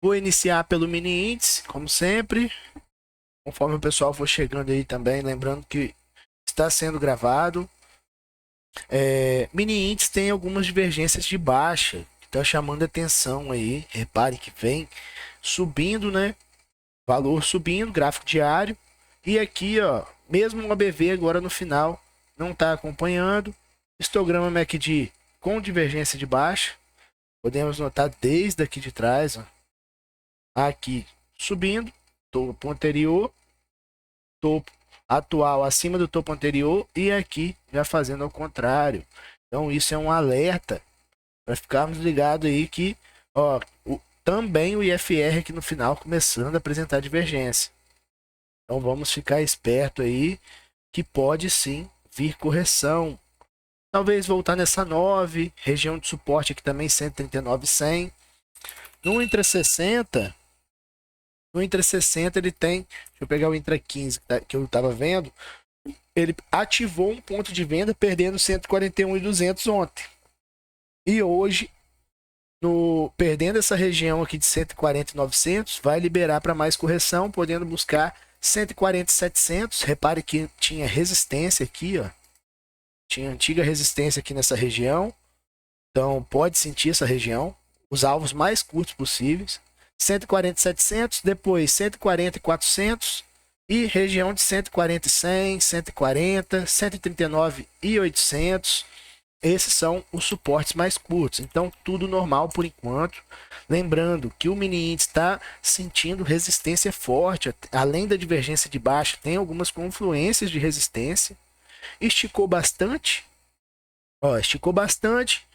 Vou iniciar pelo mini índice, como sempre, conforme o pessoal for chegando aí também, lembrando que está sendo gravado. Mini índice tem algumas divergências de baixa, que está chamando a atenção aí. Repare que vem subindo, né? Valor subindo, gráfico diário. E aqui, ó, mesmo o ABV agora no final não está acompanhando. Histograma MACD com divergência de baixa. Podemos notar desde aqui de trás, ó, aqui subindo, topo anterior, topo atual acima do topo anterior e aqui já fazendo ao contrário. Então isso é um alerta para ficarmos ligados aí que, ó, também o IFR aqui no final começando a apresentar divergência. Então vamos ficar esperto aí que pode sim vir correção. Talvez voltar nessa 9, região de suporte aqui também 139,100. No Intra 60, no Intra 60 ele tem, deixa eu pegar o Intra 15 que eu estava vendo, ele ativou um ponto de venda perdendo 141.200 ontem. E hoje, perdendo essa região aqui de 140.900, vai liberar para mais correção, podendo buscar 140.700. Repare que tinha resistência aqui, ó. Tinha antiga resistência aqui nessa região. Então, pode sentir essa região. Os alvos mais curtos possíveis. 140.700, depois 140.400 e região de 140.100, 140, 139.800. Esses são os suportes mais curtos. Então, tudo normal por enquanto. Lembrando que o mini índice está sentindo resistência forte. Além da divergência de baixa, tem algumas confluências de resistência. Esticou bastante. Ó, esticou bastante.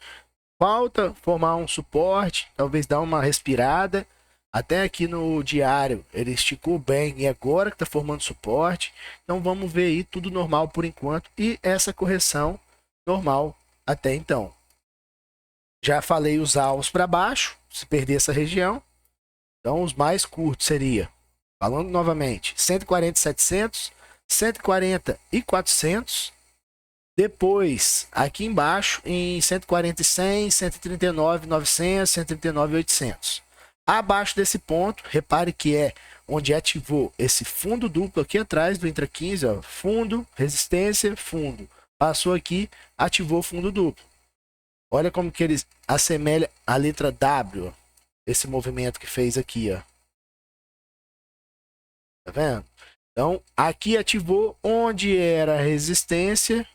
Falta formar um suporte, talvez dar uma respirada. Até aqui no diário ele esticou bem e agora que está formando suporte. Então vamos ver aí tudo normal por enquanto e essa correção normal até então. Já falei os alvos para baixo, se perder essa região. Então os mais curtos seria, falando novamente, 140.700, 140 e 400. Depois, aqui embaixo, em 140.100, 139.900, 139.800. Abaixo desse ponto, repare que é onde ativou esse fundo duplo aqui atrás do Intra 15, ó, fundo, resistência, fundo. Passou aqui, ativou fundo duplo. Olha como que ele assemelha a letra W, esse movimento que fez aqui, ó. Tá vendo? Então, aqui ativou onde era a resistência.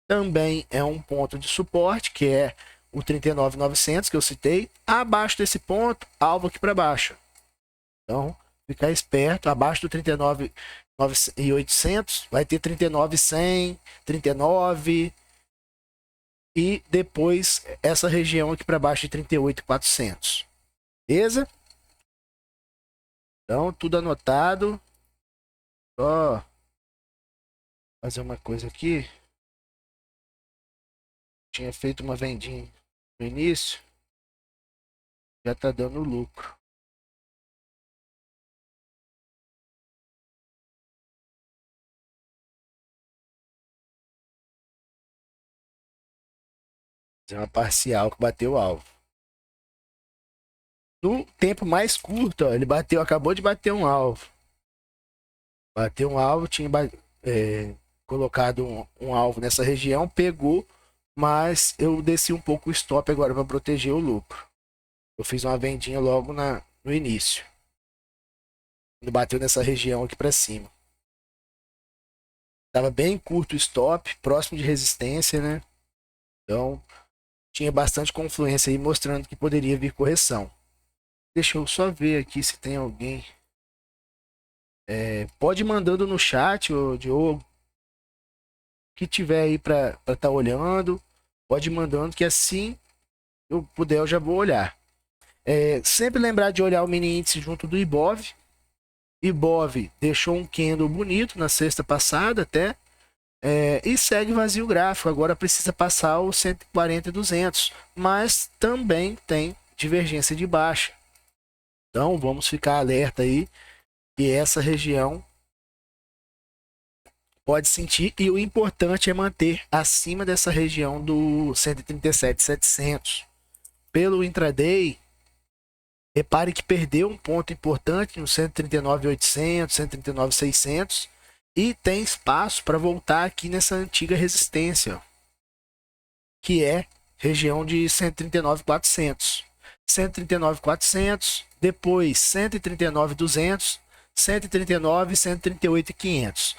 Também é um ponto de suporte, que é o 39.900 que eu citei. Abaixo desse ponto, alvo aqui para baixo. Então, ficar esperto. Abaixo do 39.800 vai ter 39.100, 39 e depois essa região aqui para baixo de 38.400. Beleza? Então, tudo anotado. Só fazer uma coisa aqui. Tinha feito uma vendinha no início. Já tá dando lucro. Fazer uma parcial que bateu o alvo. No tempo mais curto, ó, ele bateu, acabou de bater um alvo. Bateu um alvo, tinha colocado um alvo nessa região, pegou, mas eu desci um pouco o stop agora para proteger o lucro. Eu fiz uma vendinha logo no início. Quando bateu nessa região aqui para cima. Tava bem curto o stop, próximo de resistência, né? Então, tinha bastante confluência aí mostrando que poderia vir correção. Deixa eu só ver aqui se tem alguém. Pode ir mandando no chat, ô Diogo, que tiver aí para estar olhando, pode ir mandando que assim eu puder eu já vou olhar. Sempre lembrar de olhar o mini índice junto do Ibov. Ibov deixou um candle bonito na sexta passada até. E segue vazio gráfico. Agora precisa passar o 140 e 200. Mas também tem divergência de baixa. Então vamos ficar alerta aí. E essa região pode sentir. E o importante é manter acima dessa região do 137.700. Pelo intraday, Repare que perdeu um ponto importante no 139.800, 139.600 e tem espaço para voltar aqui nessa antiga resistência, ó, que é região de 139.400. 139.400, depois 139.200, 139, 138.500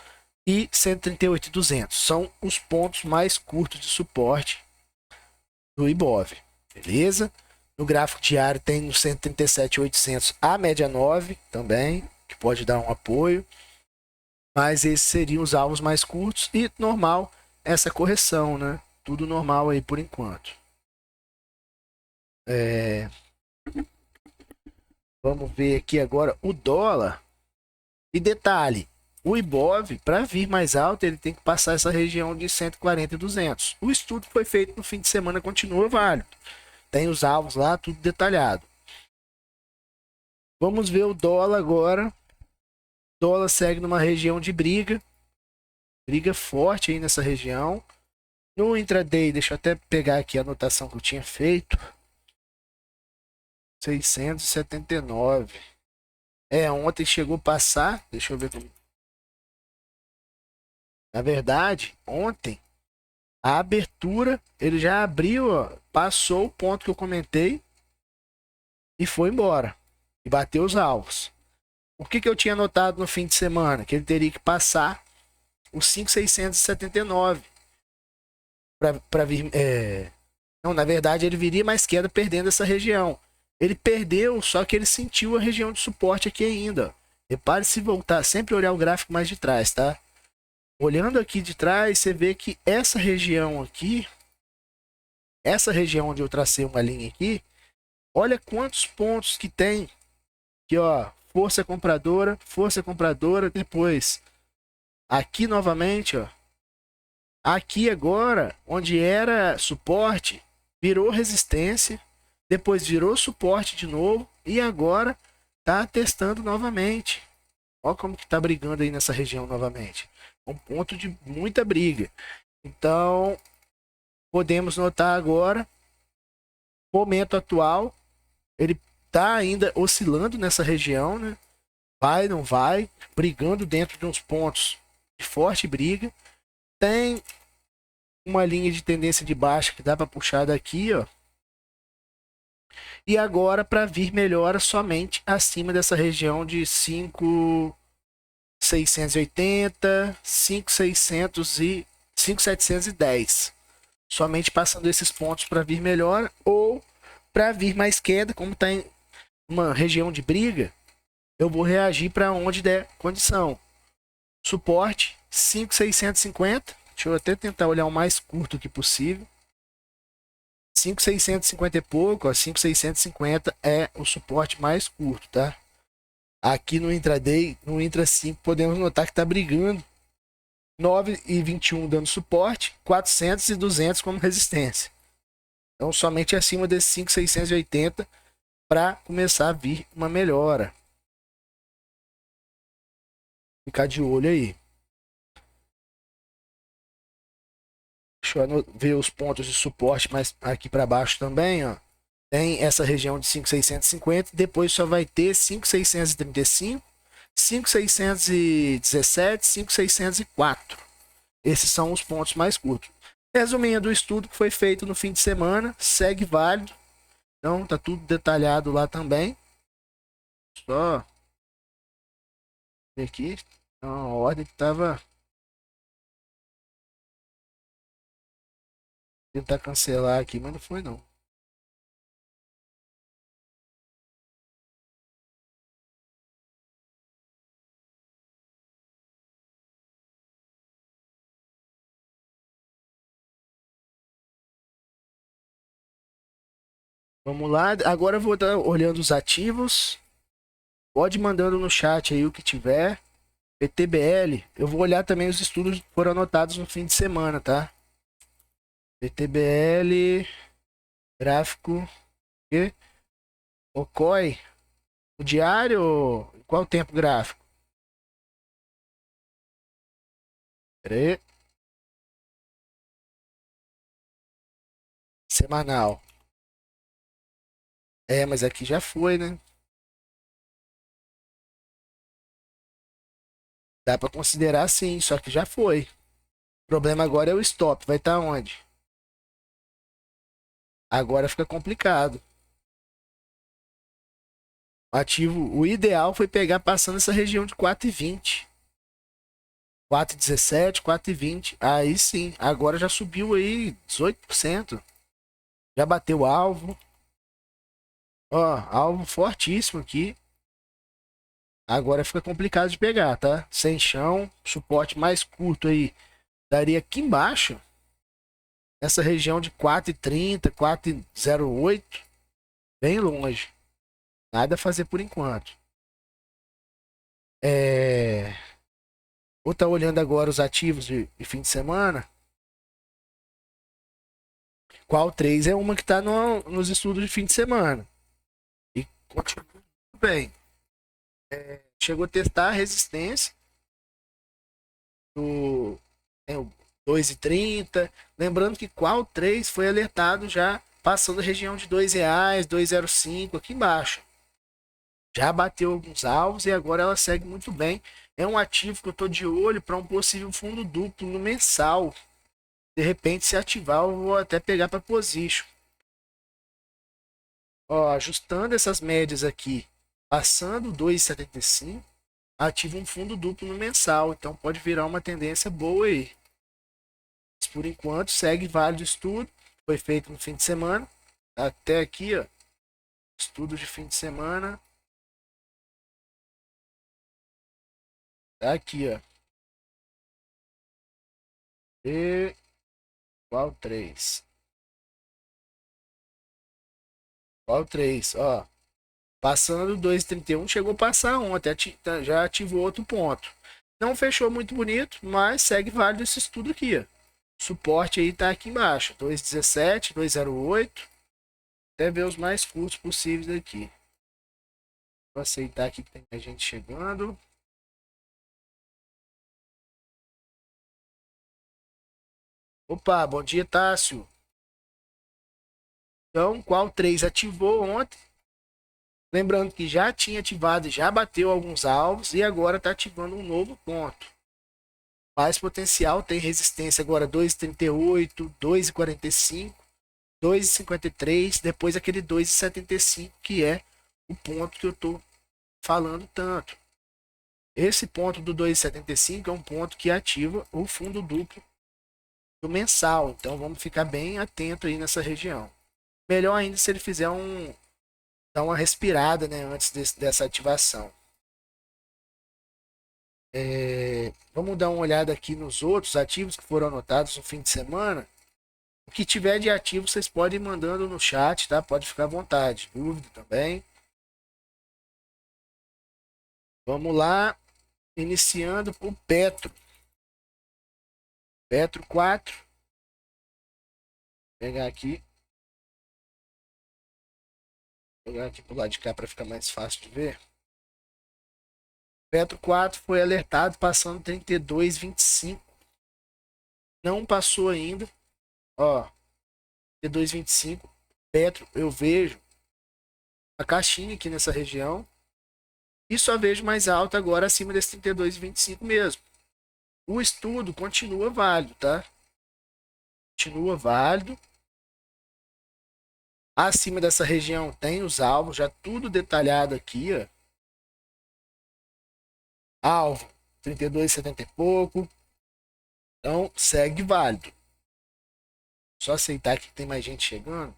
e 138.200. São os pontos mais curtos de suporte do Ibov, beleza? No gráfico diário tem no 137.800 a média 9 também, que pode dar um apoio. Mas esses seriam os alvos mais curtos e normal essa correção, né? Tudo normal aí por enquanto. Vamos ver aqui agora o dólar. E detalhe, o Ibov, para vir mais alto, ele tem que passar essa região de 140 e 200. O estudo foi feito no fim de semana, continua válido. Tem os alvos lá, tudo detalhado. Vamos ver o dólar agora. O dólar segue numa região de briga. Briga forte aí nessa região. No intraday, deixa eu até pegar aqui a anotação que eu tinha feito. 679. Ontem chegou a passar. Deixa eu ver como. Na verdade, ontem, a abertura, ele já abriu, ó, passou o ponto que eu comentei e foi embora. E bateu os alvos. O que eu tinha anotado no fim de semana? Que ele teria que passar os 5.679 para vir. Não, na verdade, ele viria mais queda perdendo essa região. Ele perdeu, só que ele sentiu a região de suporte aqui ainda. Repare se voltar, sempre olhar o gráfico mais de trás, tá? Olhando aqui de trás, você vê que essa região aqui, essa região onde eu tracei uma linha aqui, olha quantos pontos que tem. Aqui, ó, força compradora, depois aqui novamente, ó. Aqui agora, onde era suporte, virou resistência, depois virou suporte de novo e agora tá testando novamente. Olha como que tá brigando aí nessa região novamente. Um ponto de muita briga. Então, podemos notar agora, momento atual, ele tá ainda oscilando nessa região, né? Vai, não vai, brigando dentro de uns pontos de forte briga. Tem uma linha de tendência de baixa que dá para puxar daqui, ó. E agora para vir melhora somente acima dessa região de 5.680, 5.600 e 5.710. Somente passando esses pontos para vir melhor ou para vir mais queda, como está em uma região de briga, eu vou reagir para onde der condição. Suporte 5.650. Deixa eu até tentar olhar o mais curto que possível. 5.650 e pouco, ó, 5.650 é o suporte mais curto, tá? Aqui no intraday, no intra 5, podemos notar que está brigando 9,21 dando suporte, 400 e 200 como resistência. Então, somente acima desses 5.680 para começar a vir uma melhora. Ficar de olho aí. Deixa eu ver os pontos de suporte mais aqui para baixo também, ó. Tem essa região de 5.650, depois só vai ter 5.635, 5.617, 5.604. Esses são os pontos mais curtos. Resumindo, o estudo que foi feito no fim de semana segue válido. Então tá tudo detalhado lá também. Só ver aqui. A ordem que estava. Tentar cancelar aqui, mas não foi não. Vamos lá. Agora eu vou estar olhando os ativos. Pode ir mandando no chat aí o que tiver. PTBL. Eu vou olhar também os estudos que foram anotados no fim de semana, tá? PTBL. Gráfico. E o COI. O diário. Qual o tempo gráfico? Pera aí. Semanal. É, mas aqui já foi, né? Dá pra considerar sim, só que já foi. O problema agora é o stop. Vai estar onde? Agora fica complicado. O ativo, o ideal foi pegar passando essa região de 4,20. 4,17, 4,20. Aí sim, agora já subiu aí 18%. Já bateu o alvo. Ó, alvo fortíssimo aqui. Agora fica complicado de pegar, tá? Sem chão, suporte mais curto aí. Daria aqui embaixo, nessa região de 4,30, 4,08. Bem longe. Nada a fazer por enquanto. É... Vou estar olhando agora os ativos de fim de semana. Qual 3 é uma que está no, nos estudos de fim de semana. E continua bem. Chegou a testar a resistência do tem o 2,30. Lembrando que qual 3 foi alertado já passando a região de R$ 2,00, 2,05 aqui embaixo. Já bateu alguns alvos e agora ela segue muito bem. É um ativo que eu estou de olho para um possível fundo duplo no mensal. De repente, se ativar, eu vou até pegar para position. Ó, ajustando essas médias aqui, passando 2,75, ativa um fundo duplo no mensal. Então pode virar uma tendência boa aí. Mas, por enquanto, segue válido estudo. Foi feito no fim de semana. Até aqui, ó. Estudo de fim de semana. Tá aqui, ó. E qual 3? Qual 3? Ó. Passando 2,31, chegou a passar ontem. Já ativou outro ponto. Não fechou muito bonito, mas segue válido esse estudo aqui, ó. Suporte aí tá aqui embaixo. 2,17, 2,08. Até ver os mais curtos possíveis aqui. Vou aceitar aqui que tem mais gente chegando. Opa, bom dia, Tássio. Então, qual 3 ativou ontem? Lembrando que já tinha ativado, já bateu alguns alvos e agora está ativando um novo ponto. Mais potencial, tem resistência agora 2,38, 2,45, 2,53, depois aquele 2,75 que é o ponto que eu estou falando tanto. Esse ponto do 2,75 é um ponto que ativa o fundo duplo do mensal, então vamos ficar bem atento aí nessa região. Melhor ainda se ele fizer dar uma respirada, né, antes dessa ativação. Vamos dar uma olhada aqui nos outros ativos que foram anotados no fim de semana. O que tiver de ativo, vocês podem ir mandando no chat, tá? Pode ficar à vontade. Dúvida também. Vamos lá. Iniciando por Petro. Petro 4. Vou pegar aqui. Vou pegar aqui pro lado de cá para ficar mais fácil de ver. Petro 4 foi alertado passando 32,25. Não passou ainda. Ó, 32,25. Petro, eu vejo a caixinha aqui nessa região. E só vejo mais alta agora acima desse 32,25 mesmo. O estudo continua válido, tá? Continua válido. Acima dessa região tem os alvos, já tudo detalhado aqui, ó. Alvo 32,70 e pouco. Então segue válido. Só aceitar que tem mais gente chegando.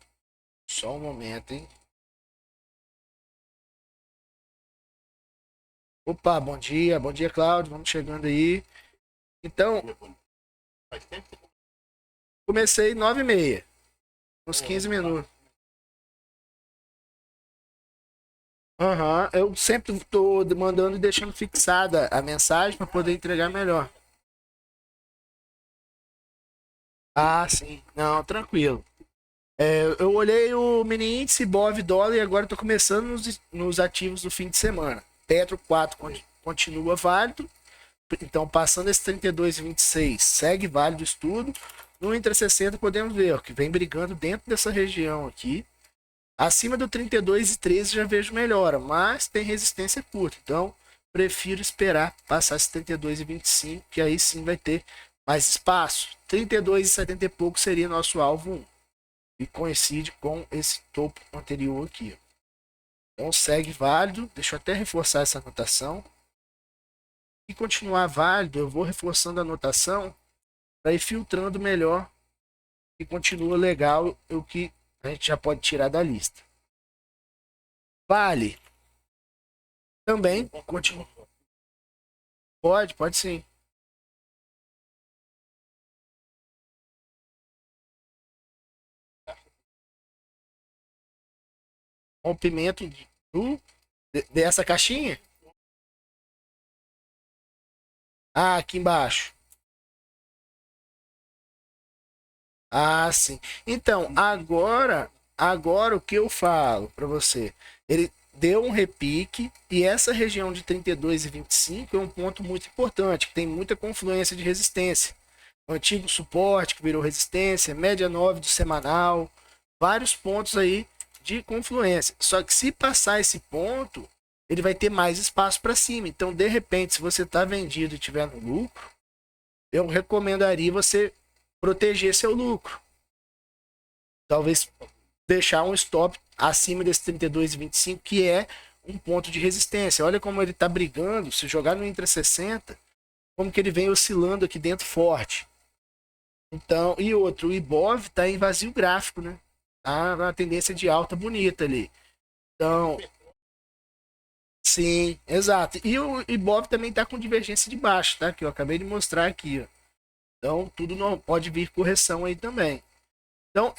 Só um momento, hein? Opa, bom dia, Cláudio. Vamos chegando aí. Então, comecei 9h30. Uns 15 minutos. Aham, eu sempre tô mandando e deixando fixada a mensagem para poder entregar melhor. Ah, sim. Não, tranquilo. Eu olhei o mini índice, BOV dólar e agora estou começando nos ativos do fim de semana. Petro 4 continua válido. Então, passando esse 32,26, segue válido o estudo. No Intra 60 podemos ver ó, que vem brigando dentro dessa região aqui. Acima do 32,13 já vejo melhora, mas tem resistência curta. Então, prefiro esperar passar esse 32,25, que aí sim vai ter mais espaço. 32,70 e pouco seria nosso alvo 1. E coincide com esse topo anterior aqui. Então, segue válido. Deixa eu até reforçar essa anotação. E continuar válido, eu vou reforçando a anotação para ir filtrando melhor e continua legal o que a gente já pode tirar da lista. Vale. Também continua. Pode sim. Rompimento dessa caixinha? Ah, aqui embaixo. Ah, sim. Então, agora o que eu falo para você? Ele deu um repique e essa região de 32,25 é um ponto muito importante, que tem muita confluência de resistência. O antigo suporte que virou resistência, média 9 do semanal, vários pontos aí de confluência. Só que se passar esse ponto, ele vai ter mais espaço para cima. Então, de repente, se você está vendido e tiver no lucro, eu recomendaria você proteger seu lucro. Talvez deixar um stop acima desse 32,25, que é um ponto de resistência. Olha como ele está brigando. Se jogar no intra 60, como que ele vem oscilando aqui dentro forte. Então, e outro, o Ibov está em vazio gráfico, né? Tá uma tendência de alta bonita ali. Então, sim, exato. E o Ibov também está com divergência de baixo, tá? Que eu acabei de mostrar aqui, ó. Então, tudo não pode vir correção aí também. Então,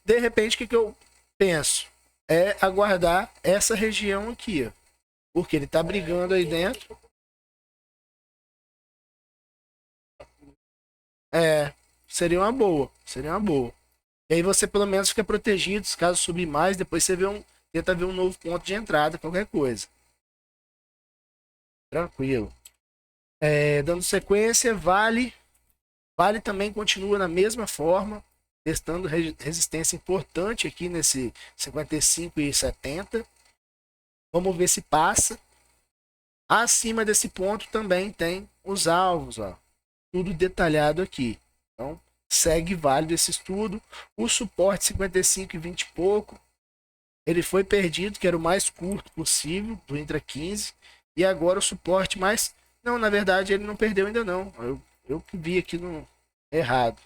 de repente, o que eu penso? É aguardar essa região aqui, ó, porque ele está brigando aí dentro. É, seria uma boa, seria uma boa. E aí você pelo menos fica protegido, se caso subir mais, depois você tenta ver um novo ponto de entrada, qualquer coisa. Tranquilo. Dando sequência, Vale também continua na mesma forma, testando resistência importante aqui nesse 55,70. Vamos ver se passa. Acima desse ponto também tem os alvos, ó. Tudo detalhado aqui. Então, segue válido esse estudo. O suporte 55,20 e pouco, ele foi perdido, que era o mais curto possível, do Intra 15. E agora o suporte mais... Não, na verdade ele não perdeu ainda não. Eu que vi aqui no errado.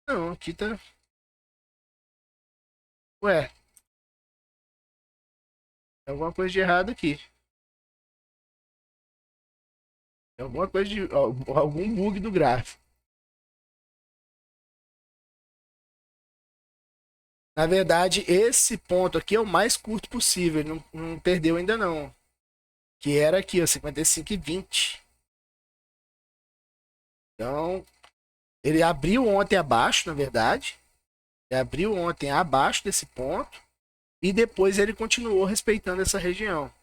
Não, aqui tá... Ué, tem alguma coisa de errado aqui. Tem alguma coisa de... algum bug do gráfico. Na verdade, esse ponto aqui é o mais curto possível. Ele não perdeu ainda não. Que era aqui, ó, 55,20. Então, ele abriu ontem abaixo, na verdade. Ele abriu ontem abaixo desse ponto. E depois ele continuou respeitando essa região.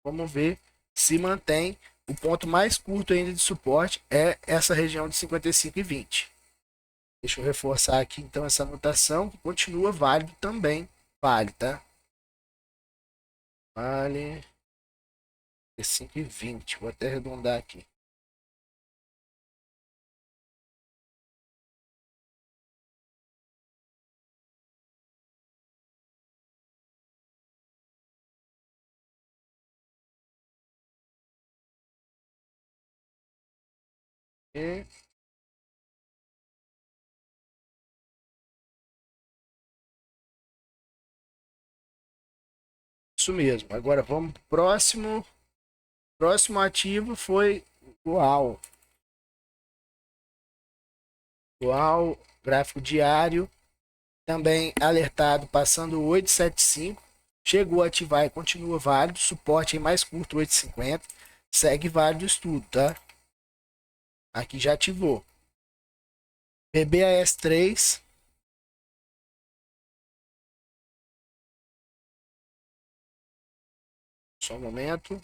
Vamos ver se mantém. O ponto mais curto ainda de suporte é essa região de 55,20. Deixa eu reforçar aqui então essa anotação, que continua válido também. Vale, tá? Vale 55,20. Vou até arredondar aqui. E isso mesmo. Agora vamos pro próximo. Próximo ativo foi o UAU. UAU, gráfico diário, também alertado, passando o 875. Chegou a ativar e continua válido. Suporte em mais curto, 850. Segue válido o estudo, tá? Aqui já ativou. BBAS3. Só um momento.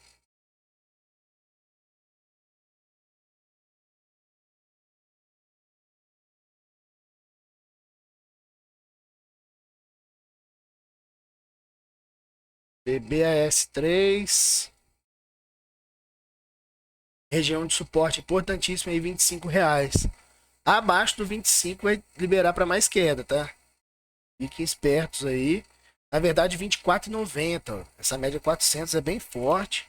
BBAS3. Região de suporte importantíssima aí, R$ 25. Abaixo do 25 vai liberar para mais queda, tá? Fiquem espertos aí. Na verdade, R$ 24,90. Essa média 400 é bem forte.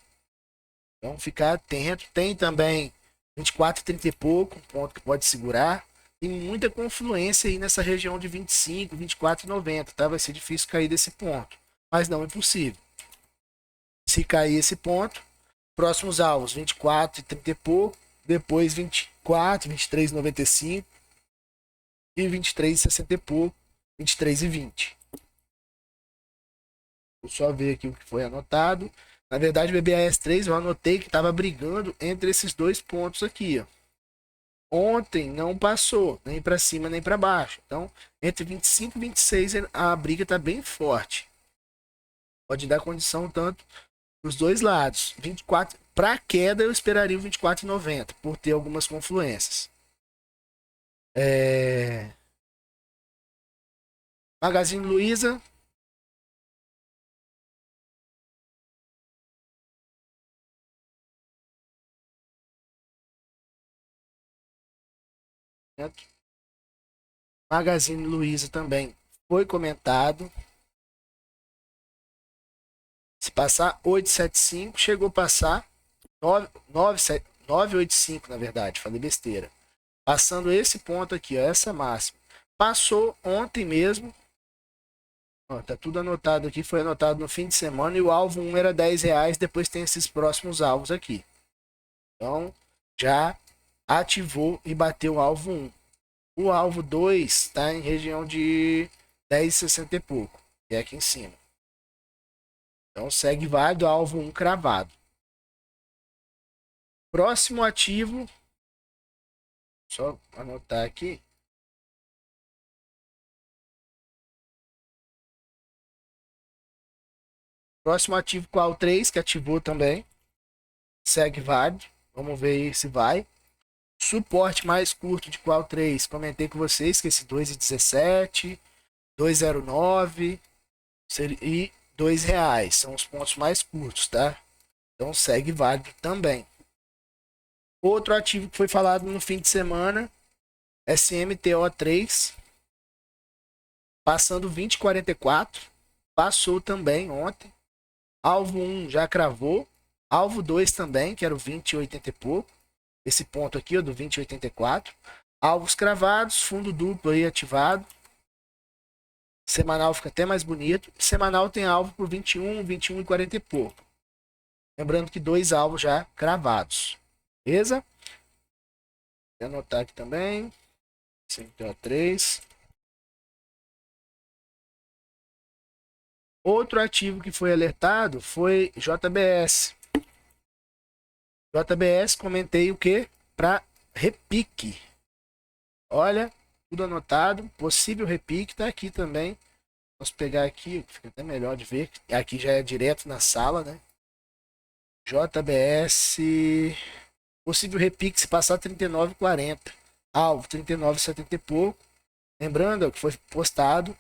Então, ficar atento. Tem também 24,30 e pouco, um ponto que pode segurar. Tem muita confluência aí nessa região de 25, 24,90, tá? Vai ser difícil cair desse ponto, mas não é impossível. Se cair esse ponto, próximos alvos 24,30 e pouco, depois 24, 23,95 e 23,60 e pouco, 23,20. Vou só ver aqui o que foi anotado. Na verdade, o BBAS3 eu anotei que estava brigando entre esses dois pontos aqui, ó. Ontem não passou, nem para cima nem para baixo. Então, entre 25 e 26 a briga está bem forte. Pode dar condição tanto para os dois lados. 24 para queda eu esperaria o 24,90 por ter algumas confluências. Magazine Luiza. Magazine Luiza também foi comentado. Se passar 875, chegou a passar 985, na verdade, falei besteira. Passando esse ponto aqui, ó, essa máxima. Passou ontem mesmo. Ó, tá tudo anotado aqui, foi anotado no fim de semana e o alvo 1 era R$ 10, depois tem esses próximos alvos aqui. Então, já ativou e bateu o alvo 1. O alvo 2 está em região de 10,60 e pouco, que é aqui em cima. Então segue válido, alvo 1 cravado. Próximo ativo, só anotar aqui. Próximo ativo qual 3, que ativou também. Segue válido. Vamos ver se vai. Suporte mais curto de qual 3. Comentei com vocês que esse 2,17, 2,09 e R$ 2 são os pontos mais curtos, tá? Então segue válido também. Outro ativo que foi falado no fim de semana, SMTO3, passando 20,44, passou também ontem. Alvo 1 já cravou, alvo 2 também, que era o 20,80 e pouco, esse ponto aqui, ó, do 20,84. Alvos cravados, fundo duplo aí ativado. Semanal fica até mais bonito. Semanal tem alvo por 21, 21,40 e pouco. Lembrando que 2 alvos já cravados. Beleza? Vou anotar aqui também. CMTO3. Outro ativo que foi alertado foi JBS. JBS, comentei o que? Para repique. Olha, tudo anotado. Possível repique, tá aqui também. Vamos pegar aqui, fica até melhor de ver. Aqui já é direto na sala, né? JBS. Possível repique se passar 39,40. Alvo 39,70 e pouco. Lembrando que foi postado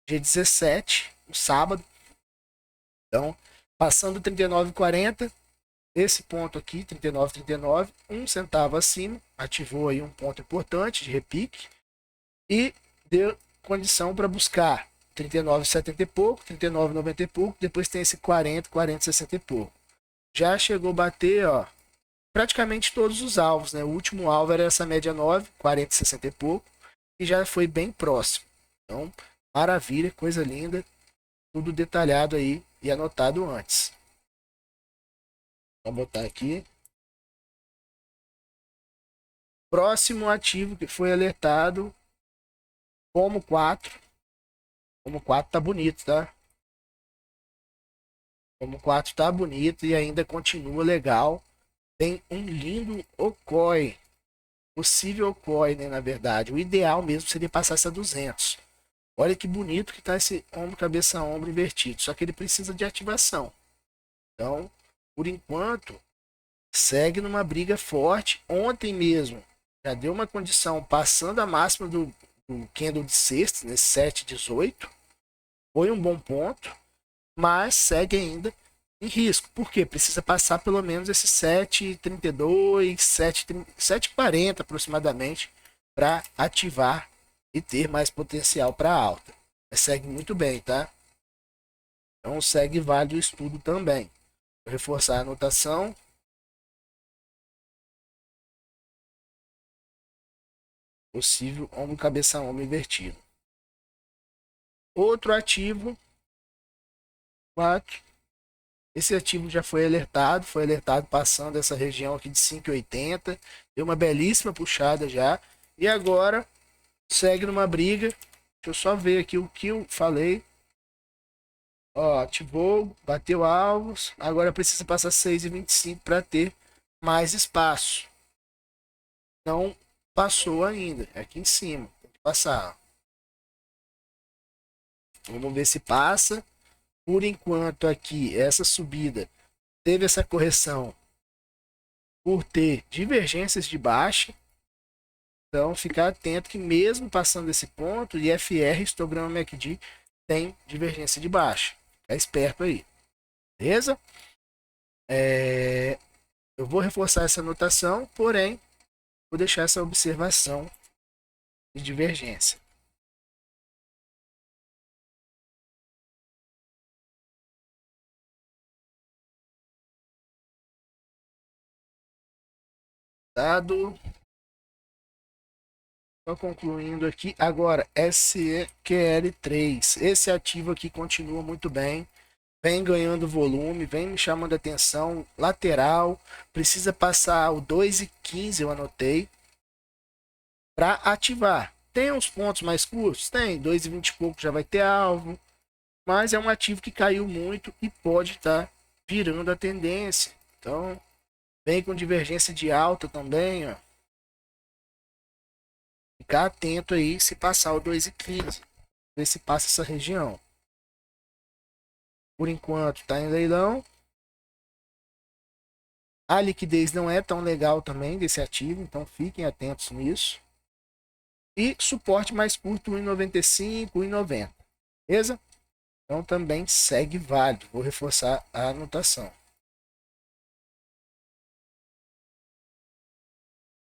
dia 17, no sábado. Então, passando 39,40, esse ponto aqui, 39,39, 1 centavo acima, ativou aí um ponto importante de repique e deu condição para buscar 39,70 e pouco, 39,90 e pouco, depois tem esse 40,60 e pouco. Já chegou a bater, ó, praticamente todos os alvos, né? O último alvo era essa média 9, 40,60 e pouco, e já foi bem próximo. Então, maravilha, coisa linda, tudo detalhado aí e anotado antes. Vou botar aqui. Próximo ativo que foi alertado, como 4. Como 4 tá bonito, tá? Como 4 tá bonito e ainda continua legal. Tem um lindo OCOI. Possível OCOI, né, na verdade. O ideal mesmo seria passar essa 200. Olha que bonito que tá esse ombro, cabeça, ombro invertido. Só que ele precisa de ativação. Então, por enquanto, segue numa briga forte. Ontem mesmo já deu uma condição passando a máxima do candle de sexta, nesse 7,18. Foi um bom ponto. mas segue ainda em risco. Por quê? Precisa passar pelo menos esse 7,32, 7,40 aproximadamente para ativar e ter mais potencial para alta. Mas segue muito bem, tá? Então segue válido o estudo também. Vou reforçar a anotação. Possível ombro cabeça ombro invertido. Outro ativo 4. Esse ativo já foi alertado passando essa região aqui de 5,80. Deu uma belíssima puxada já. E agora segue numa briga. Deixa eu só ver aqui o que eu falei. Ó, ativou, bateu alvos. Agora precisa passar 6,25 para ter mais espaço. Não passou ainda. É aqui em cima. Tem que passar. Vamos ver se passa. Por enquanto aqui, essa subida teve essa correção por ter divergências de baixa. Então, ficar atento que mesmo passando esse ponto, IFR, histograma MACD, tem divergência de baixa. Fica esperto aí. Beleza? Eu vou reforçar essa anotação, porém, vou deixar essa observação de divergência. Dado. Só concluindo aqui. Agora, SQL3. Esse ativo aqui continua muito bem. Vem ganhando volume, vem me chamando a atenção. Lateral. Precisa passar o 2,15, eu anotei. Para ativar. Tem uns pontos mais curtos? Tem. 2,20 e pouco já vai ter alvo. Mas é um ativo que caiu muito e pode estar virando a tendência. Então, vem com divergência de alta também, ó. Ficar atento aí se passar o 2,15. Ver se passa essa região. Por enquanto está em leilão. A liquidez não é tão legal também desse ativo, então fiquem atentos nisso. E suporte mais curto, 1,95, 1,90. Beleza? Então também segue válido. Vou reforçar a anotação.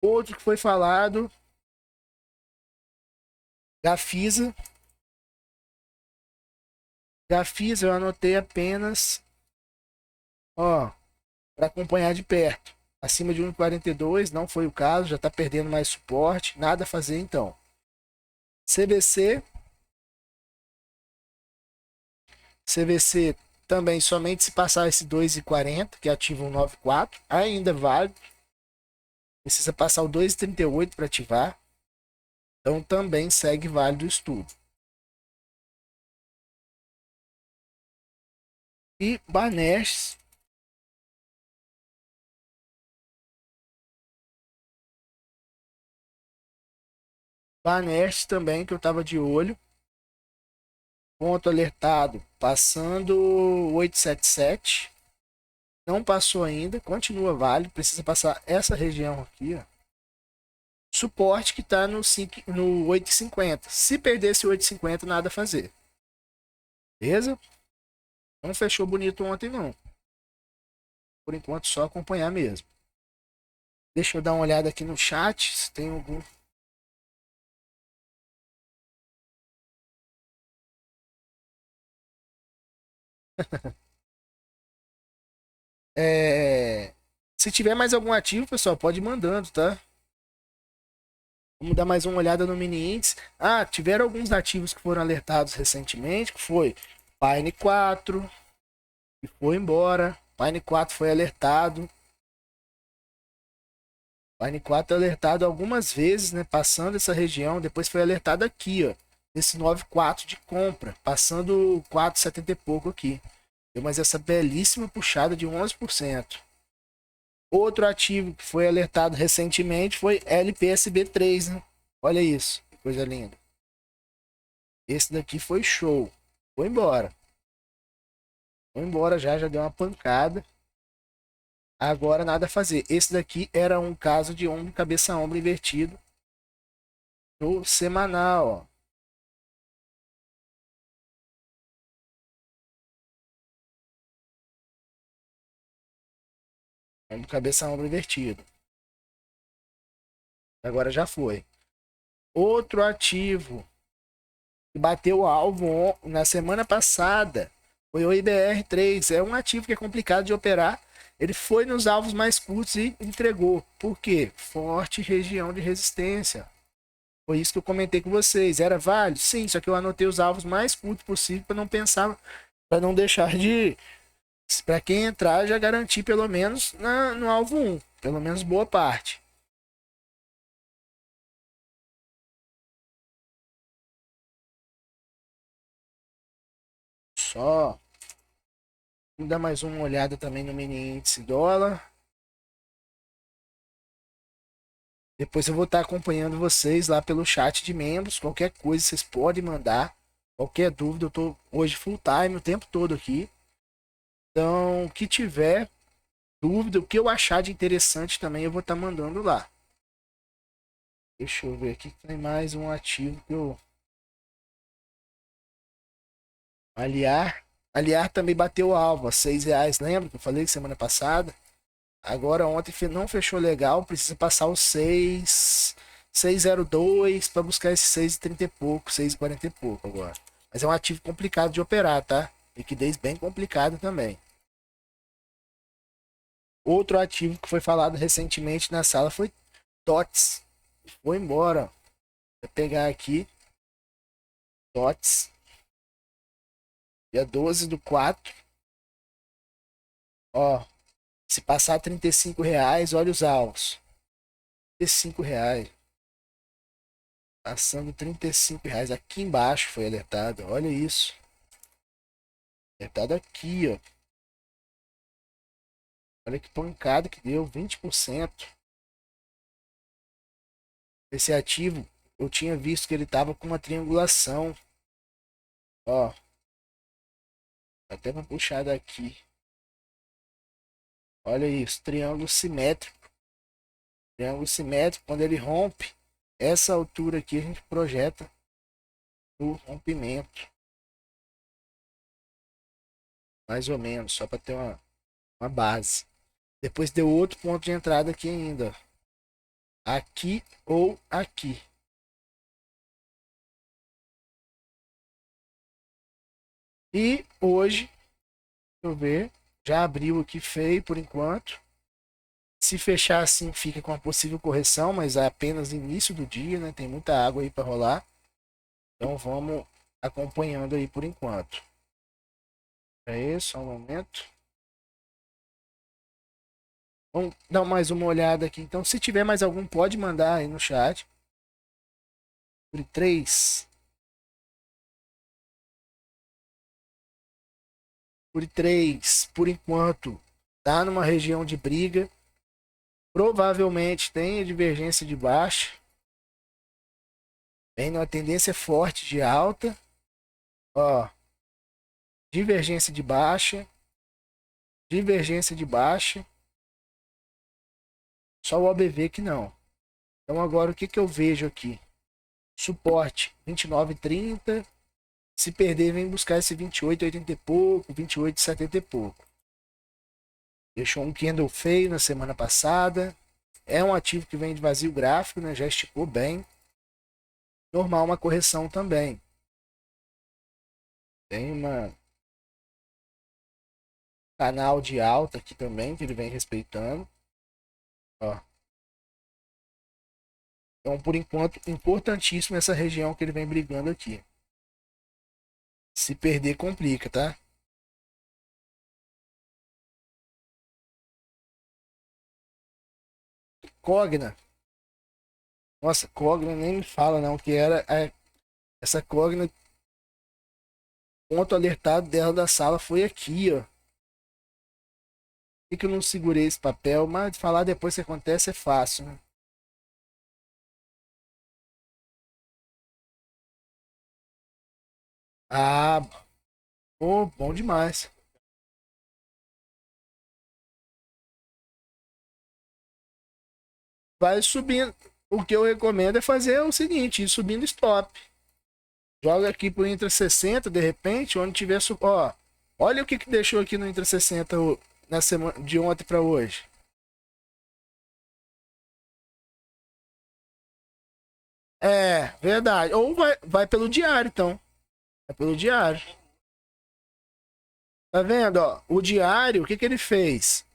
Outro que foi falado, Gafisa. Gafisa eu anotei apenas, ó, para acompanhar de perto. Acima de 1,42 não foi o caso, já está perdendo mais suporte, nada a fazer então. CVC. CVC também somente se passar esse 2,40, que ativa um 94, ainda vale. Precisa passar o 2,38 para ativar. Então também segue válido o estudo. E Banestes. Banestes também, que eu estava de olho. Ponto alertado, passando 877. Não passou ainda, continua válido. Precisa passar essa região aqui, ó. Suporte que está no 8,50. Se perder esse 8,50, nada a fazer. Beleza? Não fechou bonito ontem, não. Por enquanto, só acompanhar mesmo. Deixa eu dar uma olhada aqui no chat, se tem algum. Se tiver mais algum ativo, pessoal, pode ir mandando, tá? Vamos dar mais uma olhada no mini índice. Ah, tiveram alguns ativos que foram alertados recentemente, que foi Pine 4, que foi embora. Pine 4 foi alertado. Pine 4 alertado algumas vezes, né? Passando essa região. Depois foi alertado aqui, ó. Esse 9,4 de compra. Passando 4,70 e pouco aqui. Deu mais essa belíssima puxada de 11%. Outro ativo que foi alertado recentemente foi LPSB3, né? Olha isso, que coisa linda. Esse daqui foi show. Foi embora. Foi embora já deu uma pancada. Agora nada a fazer. Esse daqui era um caso de ombro, cabeça ombro invertido no semanal, ó. Do cabeça ombro invertido. Agora já foi. Outro ativo que bateu o alvo na semana passada foi o IBR3. É um ativo que é complicado de operar. Ele foi nos alvos mais curtos e entregou. Por quê? Forte região de resistência. Foi isso que eu comentei com vocês. Era válido? Sim, só que eu anotei os alvos mais curtos possível para não pensar, para não deixar de, para quem entrar já garantir pelo menos no alvo 1, pelo menos boa parte. Só vou dar mais uma olhada também no mini índice dólar. Depois eu vou estar acompanhando vocês lá pelo chat de membros. Qualquer coisa vocês podem mandar. Qualquer dúvida, eu tô hoje full time o tempo todo aqui. Então, o que tiver dúvida, o que eu achar de interessante também eu vou estar mandando lá. Deixa eu ver aqui, tem mais um ativo que eu... Aliar também bateu o alvo, R$ 6, lembra que eu falei semana passada? Agora ontem não fechou legal, precisa passar os 6,02 para buscar esse 6,30 e pouco, 6,40 e pouco agora. Mas é um ativo complicado de operar, tá? Liquidez bem complicada também. Outro ativo que foi falado recentemente na sala foi TOTS. Foi embora. Vou pegar aqui TOTS. Dia 12/4. Ó, se passar R$ 35, olha os alvos. R$ 35. Passando R$ 35. Aqui embaixo foi alertado. Olha isso. Alertado aqui, ó. Olha que pancada que deu. 20%. Esse ativo, eu tinha visto que ele tava com uma triangulação. Ó. Até pra puxar daqui. Olha isso. Triângulo simétrico. Triângulo simétrico. Quando ele rompe, essa altura aqui a gente projeta o rompimento. Mais ou menos. Só para ter uma base. Depois deu outro ponto de entrada aqui ainda. Aqui ou aqui. E hoje, deixa eu ver, já abriu aqui feio por enquanto. Se fechar assim fica com a possível correção, mas é apenas início do dia, né? Tem muita água aí para rolar. Então vamos acompanhando aí por enquanto. É isso, só um momento. Vamos dar mais uma olhada aqui. Então, se tiver mais algum, pode mandar aí no chat. Por 3. Por 3, por enquanto, tá numa região de briga. Provavelmente tem divergência de baixa. Vem numa tendência forte de alta. Ó, divergência de baixa. Divergência de baixa. Só o OBV que não. Então agora o que eu vejo aqui? Suporte 29,30. Se perder, vem buscar esse 28,80 e pouco, 28,70 e pouco. Deixou um candle feio na semana passada. É um ativo que vem de vazio gráfico, né? Já esticou bem. Normal uma correção também. Tem uma canal de alta aqui também que ele vem respeitando. Ó. Então, por enquanto, importantíssimo essa região que ele vem brigando aqui. Se perder, complica, tá? Cogna. Nossa, Cogna nem me fala não, que era essa Cogna. Ponto alertado dela da sala foi aqui, ó. Por que eu não segurei esse papel? Mas falar depois que acontece é fácil, né? Ah, pô, bom demais. Vai subindo. O que eu recomendo é fazer o seguinte, ir subindo stop. Joga aqui pro Intra 60, de repente, onde tiver... Ó, olha o que deixou aqui no Intra 60 na semana de ontem para hoje. É, verdade. Ou vai pelo diário, então. É pelo diário. Tá vendo, ó? O diário, o que que ele fez?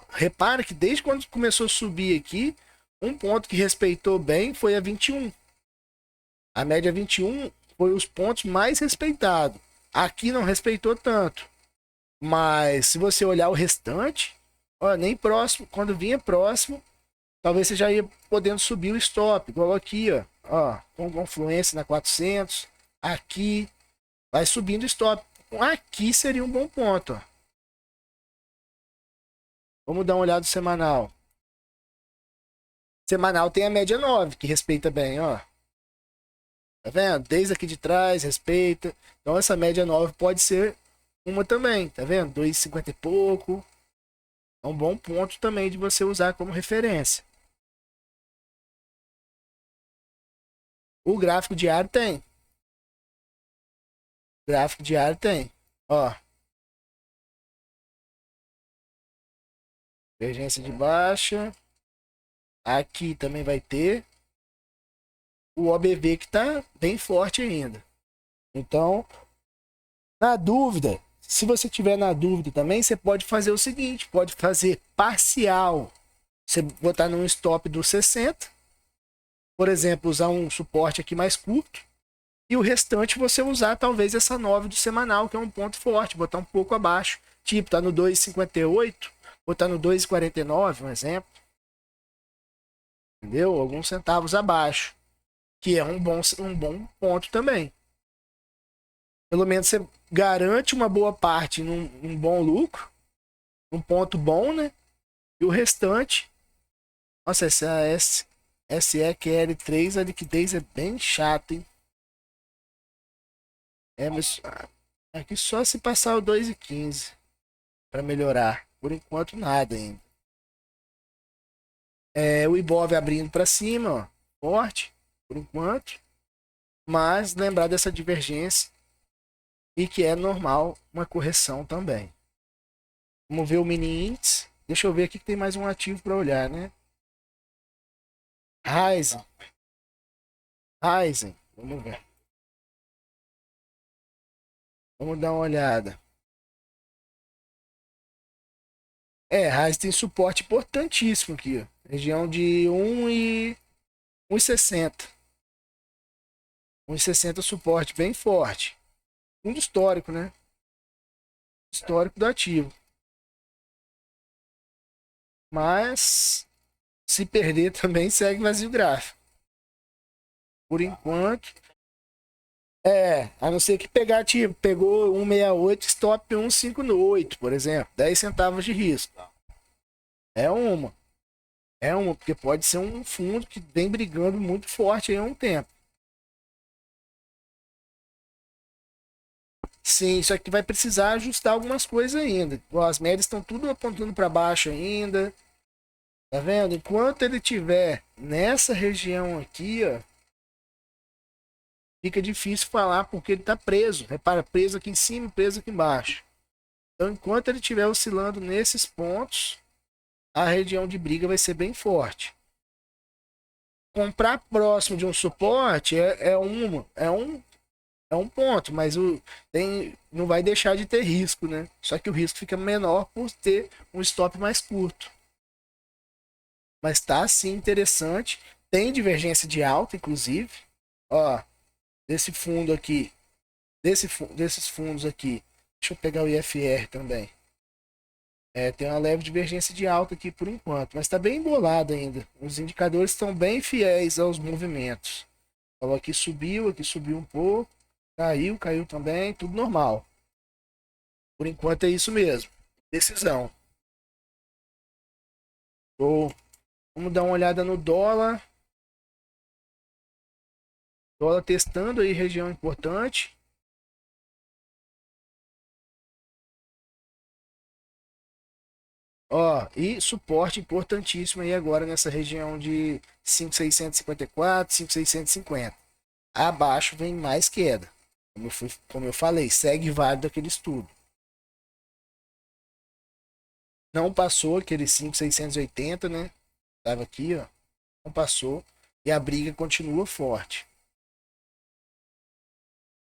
Repara que desde quando começou a subir aqui, um ponto que respeitou bem foi a 21. A média 21 foi os pontos mais respeitados. Aqui não respeitou tanto. Mas se você olhar o restante, ó, nem próximo, quando vinha próximo, talvez você já ia podendo subir o stop, igual aqui, ó, com confluência na 400, aqui, vai subindo o stop. Aqui seria um bom ponto, ó. Vamos dar uma olhada no semanal. Semanal tem a média 9 que respeita bem, ó. Tá vendo? Desde aqui de trás, respeita. Então essa média 9 pode ser uma também, tá vendo? 2,50 e pouco. É um bom ponto também de você usar como referência. O gráfico diário tem. Gráfico diário tem. Ó, divergência de baixa. Aqui também vai ter o OBV que tá bem forte ainda. Então, na dúvida, se você tiver na dúvida também, você pode fazer o seguinte, pode fazer parcial. Você botar num stop do 60, por exemplo, usar um suporte aqui mais curto, e o restante você usar talvez essa 9 do semanal, que é um ponto forte, botar um pouco abaixo. Tipo, tá no 2,58, botar no 2,49, um exemplo. Entendeu? Alguns centavos abaixo, que é um bom ponto também. Pelo menos você garante uma boa parte num bom lucro, um ponto bom, né? E o restante, nossa, essa SEQL3, a liquidez é bem chata, hein? É, mas aqui só se passar o 2,15 para melhorar. Por enquanto, nada ainda. É, o Ibov abrindo para cima, ó, forte, por enquanto. Mas lembrar dessa divergência e que é normal uma correção também. Vamos ver o mini índice. Deixa eu ver aqui que tem mais um ativo para olhar, né? Ryzen. Ryzen. Vamos ver. Vamos dar uma olhada. É, Ryzen tem suporte importantíssimo aqui, ó. Região de 1,60. 1,60 suporte bem forte. Fundo histórico, né? Histórico do ativo. Mas se perder também segue vazio gráfico. Por enquanto. É, a não ser que pegar, tipo, pegou 1,68, stop 1,58, por exemplo. 10 centavos de risco. É uma. É uma, porque pode ser um fundo que vem brigando muito forte aí há um tempo. Sim, só que vai precisar ajustar algumas coisas ainda. As médias estão tudo apontando para baixo ainda. Tá vendo? Enquanto ele tiver nessa região aqui, ó, fica difícil falar porque ele tá preso. Repara, preso aqui em cima, preso aqui embaixo. Então, enquanto ele estiver oscilando nesses pontos, a região de briga vai ser bem forte. Comprar próximo de um suporte é um ponto, mas não vai deixar de ter risco, né? Só que o risco fica menor por ter um stop mais curto. Mas tá sim interessante. Tem divergência de alta, inclusive. Ó, desse fundo aqui, desses fundos aqui. Deixa eu pegar o IFR também. É, tem uma leve divergência de alta aqui por enquanto, mas está bem embolado ainda. Os indicadores estão bem fiéis aos movimentos. Então, aqui subiu um pouco, caiu também, tudo normal. Por enquanto é isso mesmo. Decisão. Show. Vamos dar uma olhada no dólar. Dólar testando aí região importante. Ó, e suporte importantíssimo aí agora nessa região de 5.654, 5.650. Abaixo vem mais queda. Como eu falei, segue válido aquele estudo. Não passou aquele 5.680, né? Tava aqui, ó. Não passou. e a briga continua forte.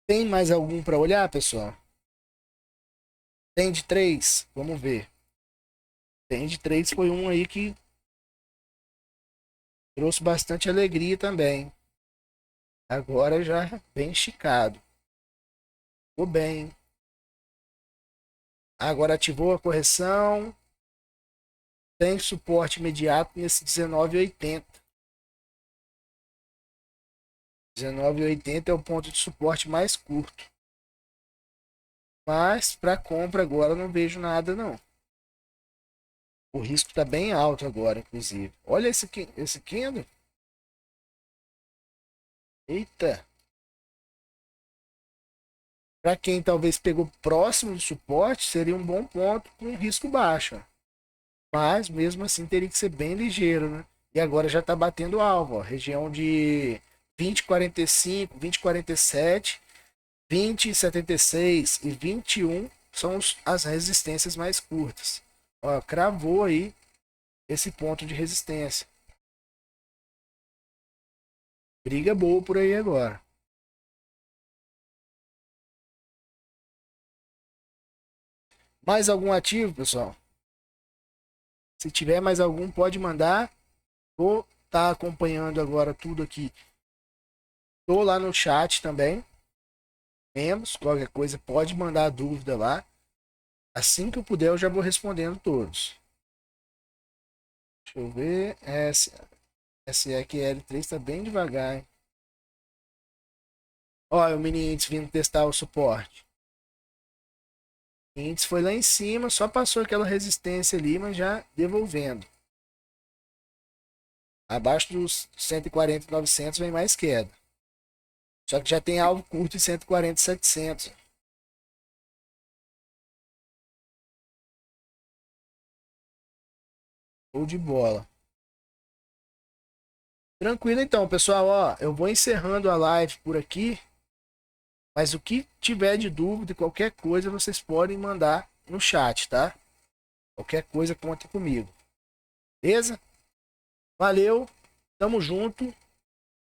Tem mais algum para olhar, pessoal? Tem de 3? Vamos ver. Tem de 3 foi um aí que trouxe bastante alegria também. Agora já bem esticado. Ficou bem. Agora ativou a correção. Tem suporte imediato nesse 19,80. 19,80 é o ponto de suporte mais curto. Mas para compra agora eu não vejo nada não. O risco está bem alto agora, inclusive. Olha esse candle. Eita. Para quem talvez pegou próximo do suporte, seria um bom ponto com risco baixo. Mas mesmo assim teria que ser bem ligeiro, né? E agora já está batendo alvo, ó, região de 20,45, 20,47, 20,76 e 21 são as resistências mais curtas. Ó, cravou aí esse ponto de resistência. Briga boa por aí agora. Mais algum ativo, pessoal? Se tiver mais algum, pode mandar. Vou estar acompanhando agora tudo aqui. Tô lá no chat também. Membros, qualquer coisa pode mandar dúvida lá. Assim que eu puder, eu já vou respondendo todos. Deixa eu ver. SEQL3 tá bem devagar, hein? Olha o mini índice vindo testar o suporte. O índice foi lá em cima, só passou aquela resistência ali, mas já devolvendo. Abaixo dos 140 e 900 vem mais queda. Só que já tem alvo curto em 140 e 700. Ou de bola. Tranquilo então, pessoal. Ó, eu vou encerrando a live por aqui. Mas o que tiver de dúvida, qualquer coisa, vocês podem mandar no chat, tá? Qualquer coisa, conta comigo. Beleza? Valeu. Tamo junto.